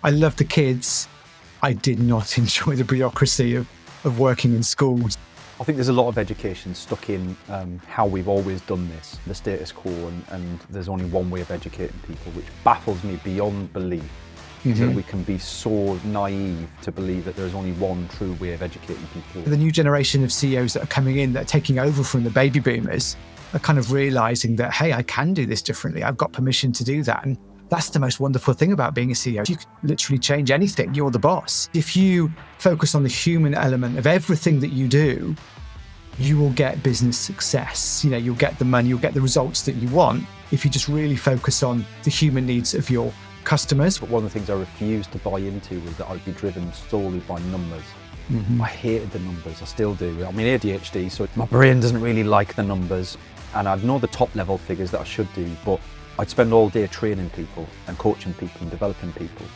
I love the kids. I did not enjoy the bureaucracy of working in schools. I think there's a lot of education stuck in how we've always done this, the status quo, and there's only one way of educating people, which baffles me beyond belief. Mm-hmm. That we can be so naive to believe that there's only one true way of educating people. The new generation of CEOs that are coming in, that are taking over from the baby boomers, are kind of realizing that, hey, I can do this differently. I've got permission to do that. And that's the most wonderful thing about being a CEO. You can literally change anything. You're the boss. If you focus on the human element of everything that you do, you will get business success. You'll get the money, you'll get the results that you want if you just really focus on the human needs of your customers. But one of the things I refused to buy into was that I'd be driven solely by numbers. Mm-hmm. I hated the numbers, I still do. I'm ADHD, so my brain doesn't really like the numbers, and I'd know the top level figures that I should do, but I'd spend all day training people and coaching people and developing people.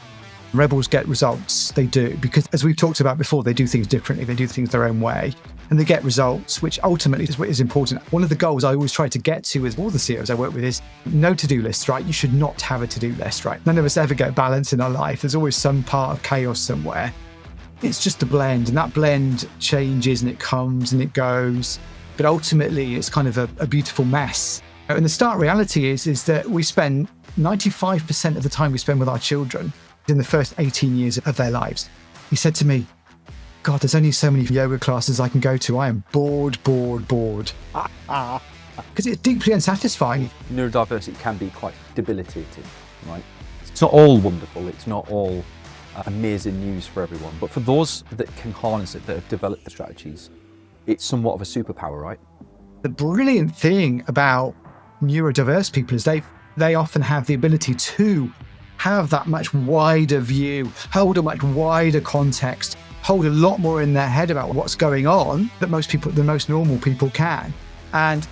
Rebels get results, they do, because as we've talked about before, they do things differently, they do things their own way, and they get results, which ultimately is what is important. One of the goals I always try to get to with all the CEOs I work with is no to-do lists, right? You should not have a to-do list, right? None of us ever get balance in our life. There's always some part of chaos somewhere. It's just a blend, and that blend changes and it comes and it goes, but ultimately it's kind of a beautiful mess. And the stark reality is that we spend 95% of the time we spend with our children in the first 18 years of their lives. He said to me, God, there's only so many yoga classes I can go to. I am bored. Because it's deeply unsatisfying. Neurodiversity can be quite debilitating, right? It's not all wonderful, it's not all amazing news for everyone, but for those that can harness it, that have developed the strategies, it's somewhat of a superpower, right? The brilliant thing about neurodiverse people is they often have the ability to have that much wider view, hold a much wider context, hold a lot more in their head about what's going on that the most normal people can. And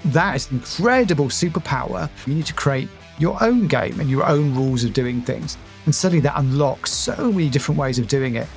that is an incredible superpower. You need to create your own game and your own rules of doing things. And suddenly that unlocks so many different ways of doing it.